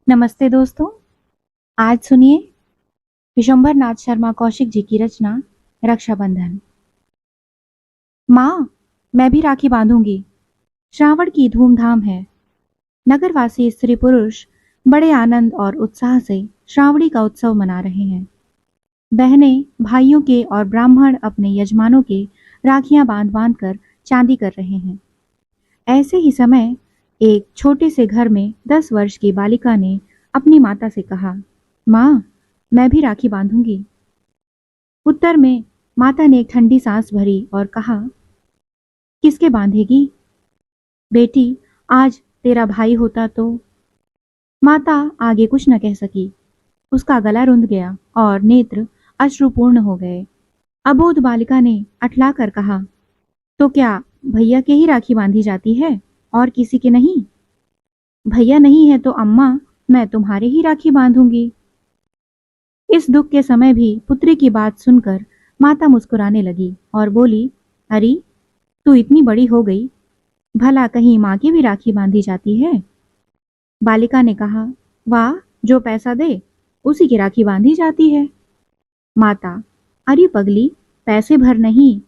नमस्ते दोस्तों। आज सुनिए विशंभर नाथ शर्मा कौशिक जी की रचना रक्षाबंधन। माँ, मैं भी राखी बांधूंगी। श्रावण की धूमधाम है। नगरवासी स्त्री पुरुष बड़े आनंद और उत्साह से श्रावणी का उत्सव मना रहे हैं। बहनें भाइयों के और ब्राह्मण अपने यजमानों के राखियां बांध बांध कर चांदी कर रहे हैं। ऐसे ही समय एक छोटे से घर में 10 वर्ष की बालिका ने अपनी माता से कहा, माँ, मैं भी राखी बांधूंगी। उत्तर में माता ने एक ठंडी सांस भरी और कहा, किसके बांधेगी? बेटी, आज तेरा भाई होता तो। माता आगे कुछ न कह सकी। उसका गला रुंध गया और नेत्र अश्रुपूर्ण हो गए। अबोध बालिका ने अठला कर कहा, तो क्या भैया के ही राखी बांधी जाती है और किसी के नहीं? भैया नहीं है तो अम्मा, मैं तुम्हारे ही राखी बांधूंगी। इस दुख के समय भी पुत्री की बात सुनकर माता मुस्कुराने लगी और बोली, अरे, तू इतनी बड़ी हो गई, भला कहीं माँ की भी राखी बांधी जाती है? बालिका ने कहा, वाह, जो पैसा दे उसी की राखी बांधी जाती है। माता, अरे पगली, पैसे भर नहीं,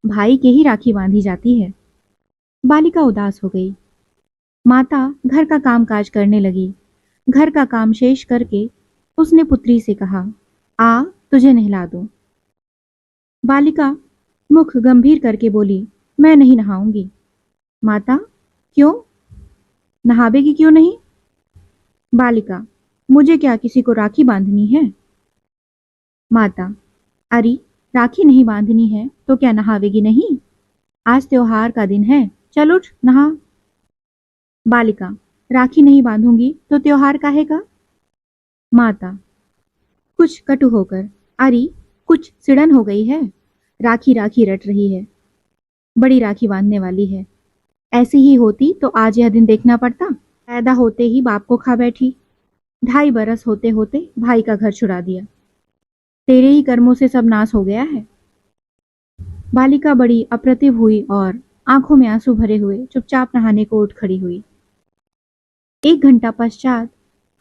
भाई के ही राखी बांधी जाती है। बालिका उदास हो गई। माता घर का काम काज करने लगी। घर का काम शेष करके उसने पुत्री से कहा, आ, तुझे नहला दूं। बालिका मुख गंभीर करके बोली, मैं नहीं नहाऊंगी। माता, क्यों? नहावेगी क्यों नहीं? बालिका, मुझे क्या किसी को राखी बांधनी है? माता, अरे, राखी नहीं बांधनी है तो क्या नहावेगी नहीं? आज त्योहार का दिन है, चल उठ नहा। बालिका, राखी नहीं बांधूंगी तो त्योहार काहे का? माता कुछ कटु होकर, अरे, कुछ सिड़न हो गई है। राखी राखी रट रही है, बड़ी राखी बांधने वाली है। ऐसी ही होती तो आज यह दिन देखना पड़ता। पैदा होते ही बाप को खा बैठी, 2.5 बरस होते होते भाई का घर छुड़ा दिया। तेरे ही कर्मों से सब नाश हो गया है। बालिका बड़ी अप्रतिभ हुई और आंखों में आंसू भरे हुए चुपचाप नहाने को उठ खड़ी हुई। 1 घंटा पश्चात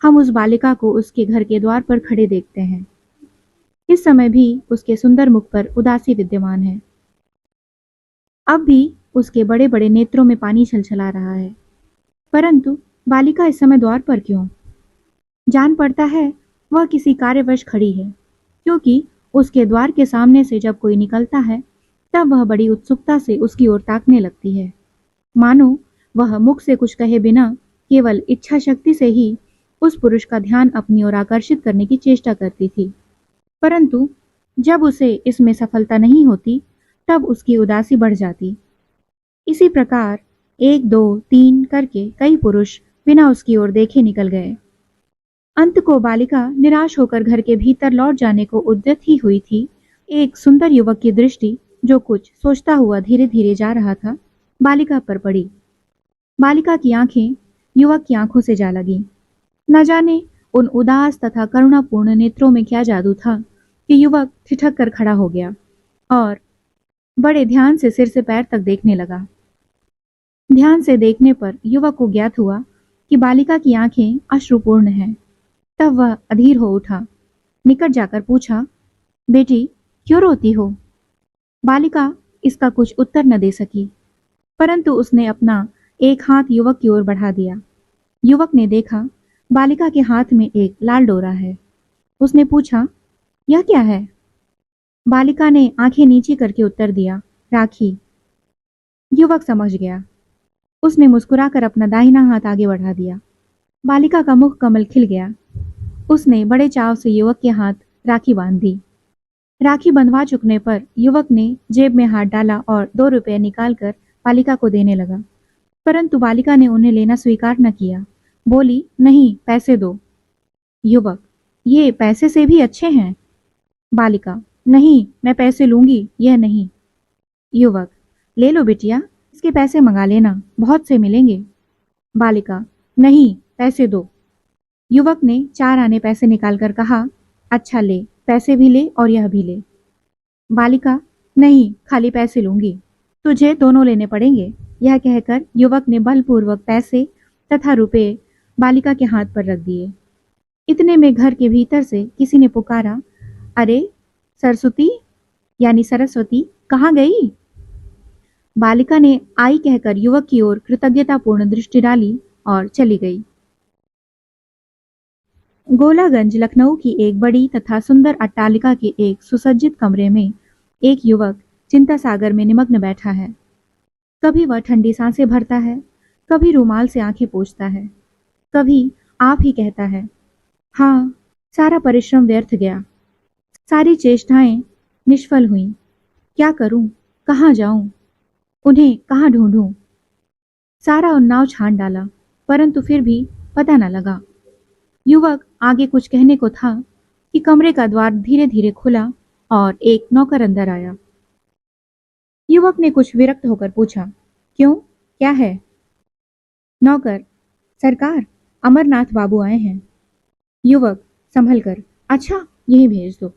हम उस बालिका को उसके घर के द्वार पर खड़े देखते हैं। इस समय भी उसके सुंदर मुख पर उदासी विद्यमान है। अब भी उसके बड़े बड़े नेत्रों में पानी छलछला रहा है। परंतु बालिका इस समय द्वार पर क्यों? जान पड़ता है वह किसी कार्यवश खड़ी है, क्योंकि उसके द्वार के सामने से जब कोई निकलता है तब वह बड़ी उत्सुकता से उसकी ओर ताकने लगती है, मानो वह मुख से कुछ कहे बिना केवल इच्छा शक्ति से ही उस पुरुष का ध्यान अपनी ओर आकर्षित करने की चेष्टा करती थी। परंतु जब उसे इसमें सफलता नहीं होती तब उसकी उदासी बढ़ जाती। इसी प्रकार 1, 2, 3 करके कई पुरुष बिना उसकी ओर देखे निकल गए। अंत को बालिका निराश होकर घर के भीतर लौट जाने को उद्यत ही हुई थी। एक सुंदर युवक की दृष्टि, जो कुछ सोचता हुआ धीरे धीरे जा रहा था, बालिका पर पड़ी। बालिका की आंखें युवक की आंखों से जा लगी। न जाने उन उदास तथा करुणापूर्ण नेत्रों में क्या जादू था कि युवक ठिठक कर खड़ा हो गया और बड़े ध्यान से सिर से पैर तक देखने लगा। ध्यान से देखने पर युवक को ज्ञात हुआ कि बालिका की आंखें अश्रुपूर्ण हैं। तब वह अधीर हो उठा, निकट जाकर पूछा, बेटी, क्यों रोती हो? बालिका इसका कुछ उत्तर न दे सकी, परंतु उसने अपना एक हाथ युवक की ओर बढ़ा दिया। युवक ने देखा बालिका के हाथ में एक लाल डोरा है। उसने पूछा, यह क्या है? बालिका ने आंखें नीची करके उत्तर दिया, राखी। युवक समझ गया। उसने मुस्कुराकर अपना दाहिना हाथ आगे बढ़ा दिया। बालिका का मुख कमल खिल गया। उसने बड़े चाव से युवक के हाथ राखी बांध दी। राखी बंधवा चुकने पर युवक ने जेब में हाथ डाला और 2 रुपए निकालकर बालिका को देने लगा, परंतु बालिका ने उन्हें लेना स्वीकार न किया। बोली, नहीं, पैसे दो। युवक, ये पैसे से भी अच्छे हैं। बालिका, नहीं, मैं पैसे लूंगी, यह नहीं। युवक, ले लो बिटिया, इसके पैसे मंगा लेना, बहुत से मिलेंगे। बालिका, नहीं, पैसे दो। युवक ने 4 आने पैसे निकालकर कहा, अच्छा ले, पैसे भी ले और यह भी ले। बालिका, नहीं, खाली पैसे लूंगी। तुझे दोनों लेने पड़ेंगे। यह कहकर युवक ने बलपूर्वक पैसे तथा रुपए बालिका के हाथ पर रख दिए। इतने में घर के भीतर से किसी ने पुकारा, अरे सरस्वती यानी सरस्वती कहाँ गई? बालिका ने आई कहकर युवक की ओर कृतज्ञतापूर्ण दृष्टि डाली और चली गई। गोलागंज लखनऊ की एक बड़ी तथा सुंदर अट्टालिका के एक सुसज्जित कमरे में एक युवक चिंता सागर में निमग्न बैठा है। कभी वह ठंडी सांसें भरता है, कभी रुमाल से आंखें पोंछता है, कभी आप ही कहता है, हाँ, सारा परिश्रम व्यर्थ गया, सारी चेष्टाएं निष्फल हुईं। क्या करूं, कहाँ जाऊं, उन्हें कहाँ ढूंढूं? सारा उन्नाव छान डाला, परंतु फिर भी पता न लगा। युवक आगे कुछ कहने को था कि कमरे का द्वार धीरे धीरे खुला और एक नौकर अंदर आया। युवक ने कुछ विरक्त होकर पूछा, क्यों, क्या है? नौकर, सरकार, अमरनाथ बाबू आए हैं। युवक संभल कर, अच्छा, यहीं भेज दो।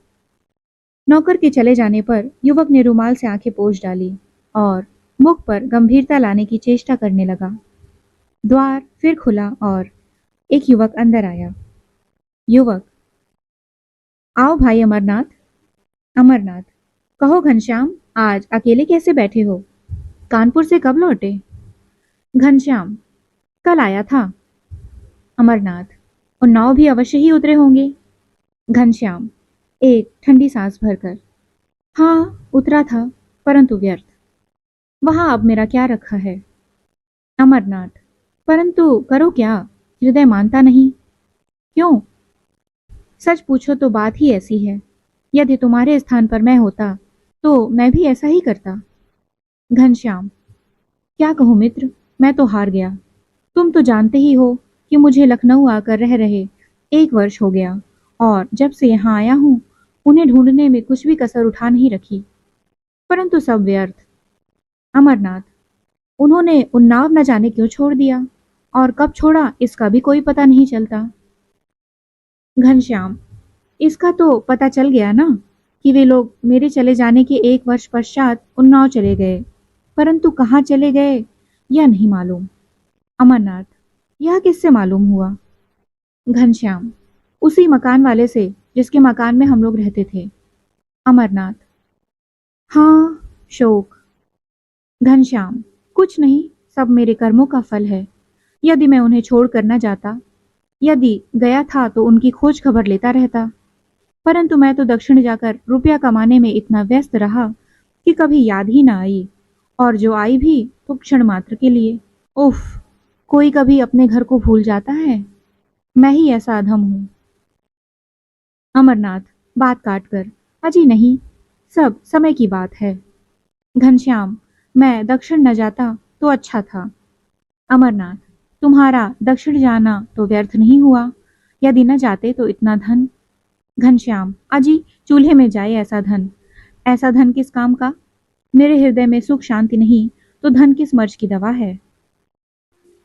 नौकर के चले जाने पर युवक ने रुमाल से आंखें पोंछ डाली और मुख पर गंभीरता लाने की चेष्टा करने लगा। द्वार फिर खुला और एक युवक अंदर आया। युवक, आओ भाई अमरनाथ। अमरनाथ, कहो घनश्याम, आज अकेले कैसे बैठे हो? कानपुर से कब लौटे? घनश्याम, कल आया था। अमरनाथ, उन्नाव भी अवश्य ही उतरे होंगे। घनश्याम, एक ठंडी सांस भरकर, हाँ, उतरा था, परंतु व्यर्थ। वहां अब मेरा क्या रखा है? अमरनाथ, परंतु करो क्या, हृदय मानता नहीं। क्यों? सच पूछो तो बात ही ऐसी है। यदि तुम्हारे स्थान पर मैं होता तो मैं भी ऐसा ही करता। घनश्याम, क्या कहूँ मित्र, मैं तो हार गया। तुम तो जानते ही हो कि मुझे लखनऊ आकर रह रहे 1 वर्ष हो गया और जब से यहाँ आया हूँ उन्हें ढूंढने में कुछ भी कसर उठा नहीं रखी, परंतु सब व्यर्थ। अमरनाथ, उन्होंने उन्नाव न जाने क्यों छोड़ दिया और कब छोड़ा इसका भी कोई पता नहीं चलता। घनश्याम, इसका तो पता चल गया ना कि वे लोग मेरे चले जाने के 1 वर्ष पश्चात उन्नाव चले गए, परंतु कहाँ चले गए यह नहीं मालूम। अमरनाथ, यह किससे मालूम हुआ? घनश्याम, उसी मकान वाले से जिसके मकान में हम लोग रहते थे। अमरनाथ, हाँ, शोक। घनश्याम, कुछ नहीं, सब मेरे कर्मों का फल है। यदि मैं उन्हें छोड़कर न जाता, यदि गया था तो उनकी खोज खबर लेता रहता, परंतु मैं तो दक्षिण जाकर रुपया कमाने में इतना व्यस्त रहा कि कभी याद ही ना आई, और जो आई भी तो क्षण मात्र के लिए। उफ, कोई कभी अपने घर को भूल जाता है? मैं ही ऐसा अधम हूं। अमरनाथ बात काट कर, अजी नहीं, सब समय की बात है। घनश्याम, मैं दक्षिण न जाता तो अच्छा था। अमरनाथ, तुम्हारा दक्षिण जाना तो व्यर्थ नहीं हुआ, यदि न जाते तो इतना धन। घनश्याम, अजी चूल्हे में जाए ऐसा धन किस काम का? मेरे हृदय में सुख शांति नहीं तो धन किस मर्ज की दवा है?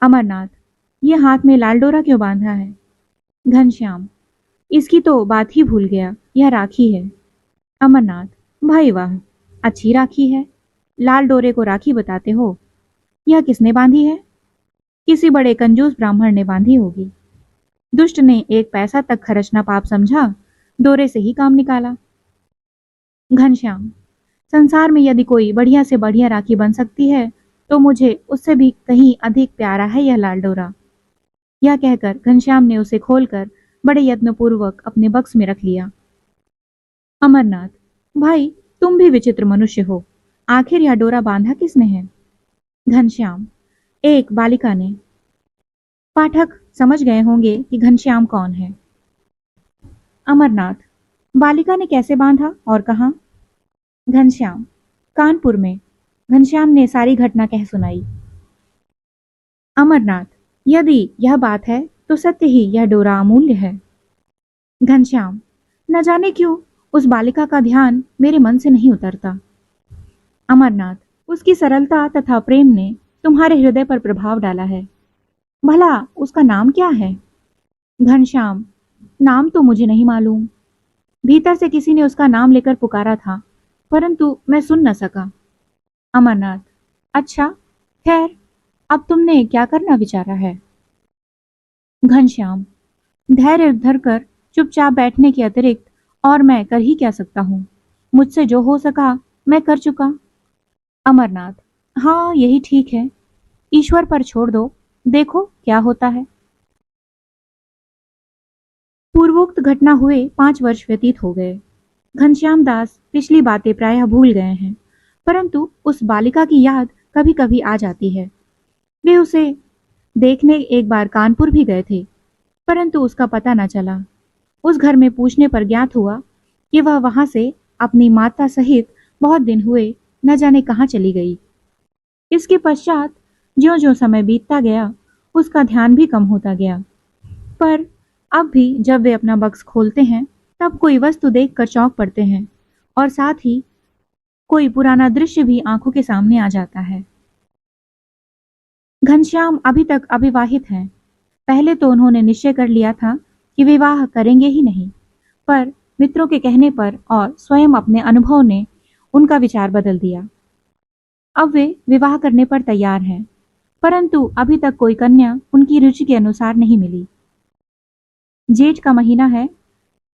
अमरनाथ, ये हाथ में लाल डोरा क्यों बांधा है? घनश्याम, इसकी तो बात ही भूल गया, यह राखी है। अमरनाथ, भाई वाह, अच्छी राखी है। लाल डोरे को राखी बताते हो? यह किसने बांधी है? किसी बड़े कंजूस ब्राह्मण ने बांधी होगी। दुष्ट ने 1 पैसा तक खर्चना पाप समझा, डोरे से ही काम निकाला। घनश्याम, संसार में यदि कोई बढ़िया से बढ़िया राखी बन सकती है तो मुझे उससे भी कहीं अधिक प्यारा है यह लाल डोरा। यह कहकर घनश्याम ने उसे खोलकर बड़े यत्नपूर्वक अपने बक्स में रख लिया। अमरनाथ, भाई तुम भी विचित्र मनुष्य हो, आखिर यह डोरा बांधा किसने है? घनश्याम, एक बालिका ने। पाठक समझ गए होंगे कि घनश्याम कौन है। अमरनाथ, बालिका ने कैसे बांधा और कहाँ? घनश्याम, कानपुर में। घनश्याम ने सारी घटना कह सुनाई। अमरनाथ, यदि यह बात है तो सत्य ही यह डोरा अमूल्य है। घनश्याम, न जाने क्यों उस बालिका का ध्यान मेरे मन से नहीं उतरता। अमरनाथ, उसकी सरलता तथा प्रेम ने तुम्हारे हृदय पर प्रभाव डाला है। भला उसका नाम क्या है? घनश्याम, नाम तो मुझे नहीं मालूम। भीतर से किसी ने उसका नाम लेकर पुकारा था, परंतु मैं सुन न सका। अमरनाथ, अच्छा, खैर, अब तुमने क्या करना विचारा है? घनश्याम, धैर्य धरकर चुपचाप बैठने के अतिरिक्त और मैं कर ही क्या सकता हूँ। मुझसे जो हो सका मैं कर चुका। अमरनाथ, हाँ यही ठीक है। ईश्वर पर छोड़ दो, देखो क्या होता है। पूर्वोक्त घटना हुए 5 वर्ष व्यतीत हो गए। घनश्याम दास पिछली बातें प्रायः भूल गए हैं, परंतु उस बालिका की याद कभी कभी आ जाती है। वे उसे देखने एक बार कानपुर भी गए थे, परंतु उसका पता न चला। उस घर में पूछने पर ज्ञात हुआ कि वह वहां से अपनी माता सहित बहुत दिन हुए न जाने कहाँ चली गई। इसके पश्चात ज्यो ज्यो समय बीतता गया, उसका ध्यान भी कम होता गया। पर अब भी जब वे अपना बक्स खोलते हैं, तब कोई वस्तु देखकर चौंक पड़ते हैं और साथ ही कोई पुराना दृश्य भी आंखों के सामने आ जाता है। घनश्याम अभी तक अविवाहित हैं। पहले तो उन्होंने निश्चय कर लिया था कि विवाह करेंगे ही नहीं, पर मित्रों के कहने पर और स्वयं अपने अनुभव ने उनका विचार बदल दिया। अब वे विवाह करने पर तैयार हैं, परंतु अभी तक कोई कन्या उनकी रुचि के अनुसार नहीं मिली। जेठ का महीना है।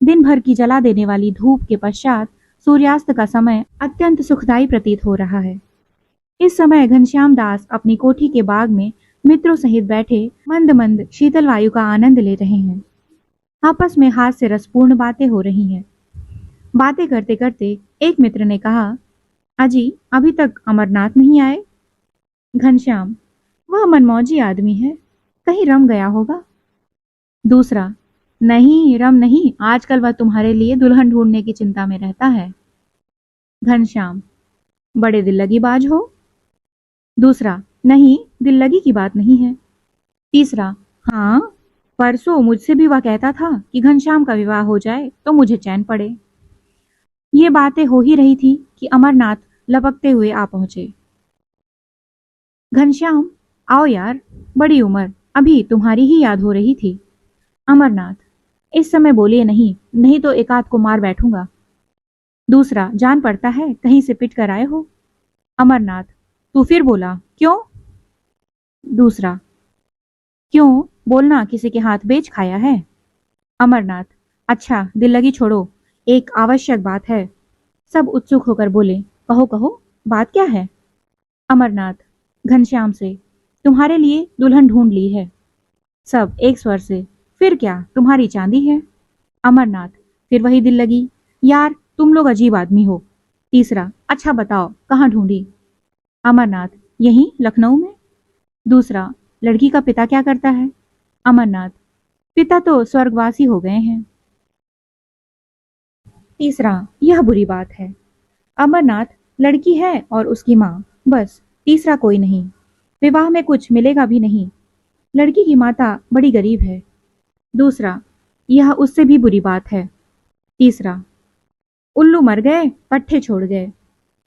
दिन भर की जला देने वाली धूप के पश्चात सूर्यास्त का समय अत्यंत सुखदायी प्रतीत हो रहा है। इस समय घनश्याम दास अपनी कोठी के बाग में मित्रों सहित बैठे मंद मंद शीतल वायु का आनंद ले रहे हैं। आपस में हास्य रसपूर्ण बातें हो रही हैं। बातें करते करते एक मित्र ने कहा, अजी अभी तक अमरनाथ नहीं आए। घनश्याम, वह मनमौजी आदमी है, कहीं रम गया होगा। दूसरा, नहीं रम नहीं, आजकल वह तुम्हारे लिए दुल्हन ढूंढने की चिंता में रहता है। घनश्याम, बड़े दिल लगी बाज हो। दूसरा, नहीं दिल लगी की बात नहीं है। तीसरा, हाँ परसों मुझसे भी वह कहता था कि घनश्याम का विवाह हो जाए तो मुझे चैन पड़े। ये बातें हो ही रही थी कि अमरनाथ लपकते हुए आ पहुंचे। घनश्याम, आओ यार, बड़ी उम्र, अभी तुम्हारी ही याद हो रही थी। अमरनाथ, इस समय बोलिए नहीं, नहीं तो एक आध को मार बैठूंगा। दूसरा, जान पड़ता है कहीं से पिट कर आए हो। अमरनाथ, तू फिर बोला, क्यों? दूसरा, क्यों बोलना, किसी के हाथ बेच खाया है। अमरनाथ, अच्छा दिल लगी छोड़ो, एक आवश्यक बात है। सब उत्सुक होकर बोले, कहो कहो, बात क्या है। अमरनाथ, घनश्याम से तुम्हारे लिए दुल्हन ढूंढ ली है। सब एक स्वर से, फिर क्या तुम्हारी चांदी है। अमरनाथ, फिर वही दिल लगी, यार तुम लोग अजीब आदमी हो। तीसरा, अच्छा बताओ कहाँ ढूंढी। अमरनाथ, यहीं लखनऊ में। दूसरा, लड़की का पिता क्या करता है। अमरनाथ, पिता तो स्वर्गवासी हो गए हैं। तीसरा, यह बुरी बात है। अमरनाथ, लड़की है और उसकी माँ, बस, तीसरा कोई नहीं। विवाह में कुछ मिलेगा भी नहीं। लड़की की माता बड़ी गरीब है। दूसरा, यह उससे भी बुरी बात है। तीसरा, उल्लू मर गए, पट्ठे छोड़ गए।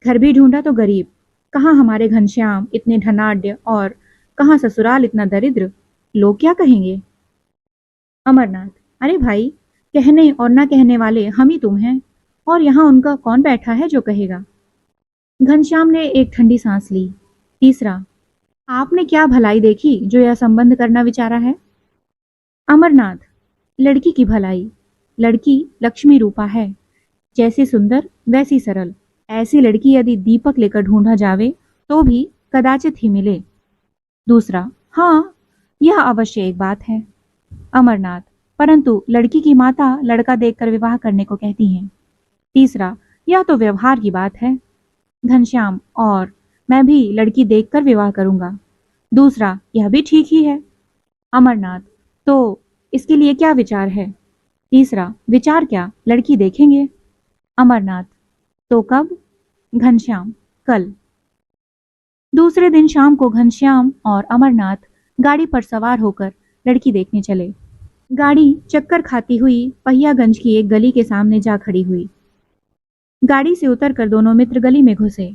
घर भी ढूंढा तो गरीब। कहाँ हमारे घनश्याम इतने धनाढ्य और कहाँ ससुराल इतना दरिद्र। लोग क्या कहेंगे। अमरनाथ, अरे भाई, कहने और ना कहने वाले हम ही तुम हैं, और यहाँ उनका कौन बैठा है जो कहेगा। घनश्याम ने एक ठंडी सांस ली। तीसरा, आपने क्या भलाई देखी जो यह संबंध करना विचारा है। अमरनाथ, लड़की की भलाई। लड़की लक्ष्मी रूपा है, जैसी सुंदर वैसी सरल। ऐसी लड़की यदि दीपक लेकर ढूंढा जावे तो भी कदाचित ही मिले। दूसरा, हाँ यह अवश्य एक बात है। अमरनाथ, परंतु लड़की की माता लड़का देखकर विवाह करने को कहती हैं। तीसरा, यह तो व्यवहार की बात है। घनश्याम, और मैं भी लड़की देखकर विवाह करूंगा। दूसरा, यह भी ठीक ही है। अमरनाथ, तो इसके लिए क्या विचार है। तीसरा, विचार क्या, लड़की देखेंगे। अमरनाथ, तो कब। घनश्याम, कल। दूसरे दिन शाम को घनश्याम और अमरनाथ गाड़ी पर सवार होकर लड़की देखने चले। गाड़ी चक्कर खाती हुई पहियागंज की एक गली के सामने जा खड़ी हुई। गाड़ी से उतरकर दोनों मित्र गली में घुसे।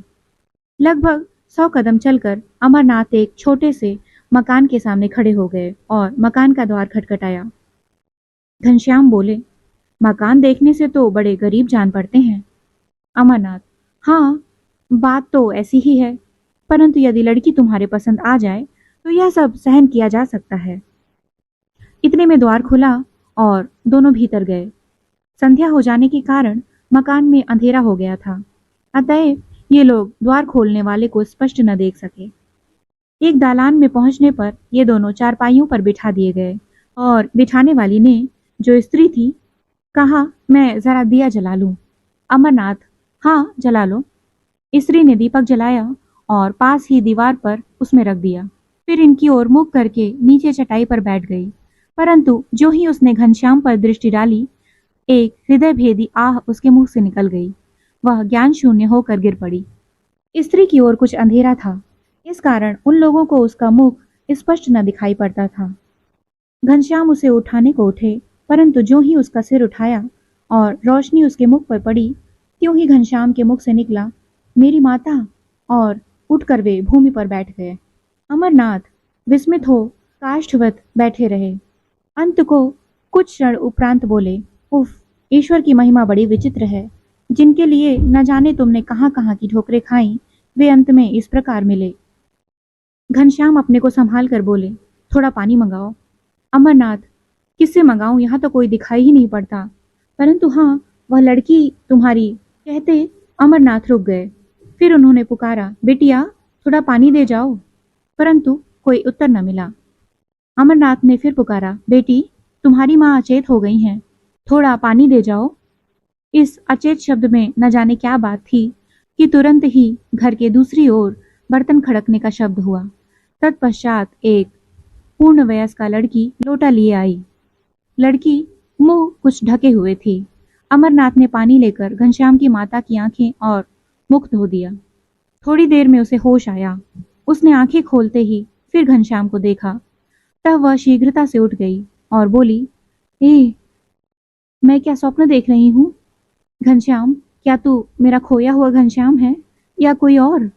लगभग 100 कदम चलकर अमरनाथ एक छोटे से मकान के सामने खड़े हो गए और मकान का द्वार खटखटाया। घनश्याम बोले, मकान देखने से तो बड़े गरीब जान पड़ते हैं। अमरनाथ, हाँ बात तो ऐसी ही है, परंतु यदि लड़की तुम्हारे पसंद आ जाए तो यह सब सहन किया जा सकता है। इतने में द्वार खुला और दोनों भीतर गए। संध्या हो जाने के कारण मकान में अंधेरा हो गया था, अतएव ये लोग द्वार खोलने वाले को स्पष्ट न देख सके। एक दालान में पहुंचने पर ये दोनों चारपाइयों पर बिठा दिए गए और बिठाने वाली ने, जो स्त्री थी, कहा, मैं जरा दिया जला लूं। अमरनाथ, हाँ जला लो। स्त्री ने दीपक जलाया और पास ही दीवार पर उसमें रख दिया। फिर इनकी ओर मुख करके नीचे चटाई पर बैठ गई, परंतु जो ही उसने घनश्याम पर दृष्टि डाली, एक हृदय भेदी आह उसके मुंह से निकल गई। वह ज्ञान शून्य होकर गिर पड़ी। स्त्री की ओर कुछ अंधेरा था, इस कारण उन लोगों को उसका मुख स्पष्ट न दिखाई पड़ता था। घनश्याम उसे उठाने को उठे, परंतु जो ही उसका सिर उठाया और रोशनी उसके मुख पर पड़ी, त्यों ही घनश्याम के मुख से निकला, मेरी माता, और उठकर वे भूमि पर बैठ गए। अमरनाथ विस्मित हो काष्ठवत बैठे रहे। अंत को कुछ क्षण उपरांत बोले, उफ, ईश्वर की महिमा बड़ी विचित्र है। जिनके लिए न जाने तुमने कहाँ कहाँ की ठोकरें खाई, वे अंत में इस प्रकार मिले। घनश्याम अपने को संभाल कर बोले, थोड़ा पानी मंगाओ। अमरनाथ, किससे मंगाऊं, यहाँ तो कोई दिखाई ही नहीं पड़ता। परंतु हाँ, वह लड़की तुम्हारी, कहते अमरनाथ रुक गए। फिर उन्होंने पुकारा, बेटिया थोड़ा पानी दे जाओ, परंतु कोई उत्तर न मिला। अमरनाथ ने फिर पुकारा, बेटी तुम्हारी माँ अचेत हो गई हैं, थोड़ा पानी दे जाओ। इस अचेत शब्द में न जाने क्या बात थी कि तुरंत ही घर के दूसरी ओर बर्तन खड़कने का शब्द हुआ। तत्पश्चात एक पूर्ण वयस्का लड़की लोटा लिए आई। लड़की मुंह कुछ ढके हुए थी। अमरनाथ ने पानी लेकर घनश्याम की माता की आंखें और मुख धो दिया। थोड़ी देर में उसे होश आया। उसने आंखें खोलते ही फिर घनश्याम को देखा। तब वह शीघ्रता से उठ गई और बोली, मैं क्या स्वप्न देख रही हूँ? घनश्याम, क्या तू मेरा खोया हुआ घनश्याम है या कोई और?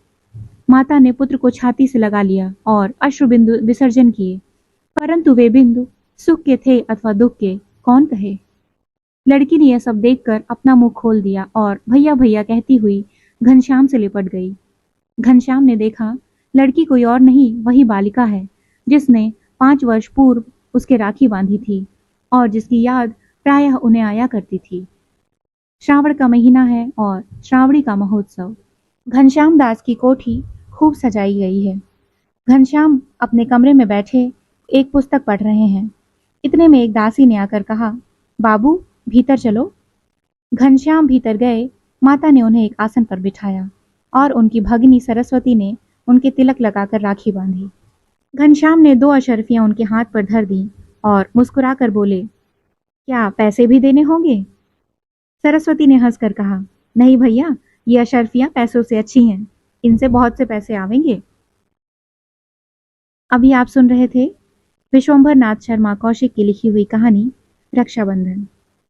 माता ने पुत्र को छाती से लगा लिया और अश्रु बिंदु विसर्जन किए, परंतु वे बिंदु सुख के थे अथवा दुख के, कौन कहे। लड़की ने यह सब देखकर अपना मुंह खोल दिया और भैया भैया कहती हुई घनश्याम से लिपट गई। घनश्याम ने देखा, लड़की कोई और नहीं, वही बालिका है जिसने 5 वर्ष पूर्व उसके राखी बांधी थी और जिसकी याद प्रायः उन्हें आया करती थी। श्रावण का महीना है और श्रावणी का महोत्सव। घनश्याम दास की कोठी खूब सजाई गई है। घनश्याम अपने कमरे में बैठे एक पुस्तक पढ़ रहे हैं। इतने में एक दासी ने आकर कहा, बाबू भीतर चलो। घनश्याम भीतर गए। माता ने उन्हें एक आसन पर बिठाया और उनकी भगिनी सरस्वती ने उनके तिलक लगाकर राखी बांधी। घनश्याम ने 2 अशर्फियां उनके हाथ पर धर दी और मुस्कुराकर बोले, क्या पैसे भी देने होंगे? सरस्वती ने हंसकर कहा, नहीं भैया, ये अशर्फियां पैसों से अच्छी हैं, इनसे बहुत से पैसे आवेंगे। अभी आप सुन रहे थे विश्वंभर नाथ शर्मा कौशिक की लिखी हुई कहानी रक्षाबंधन।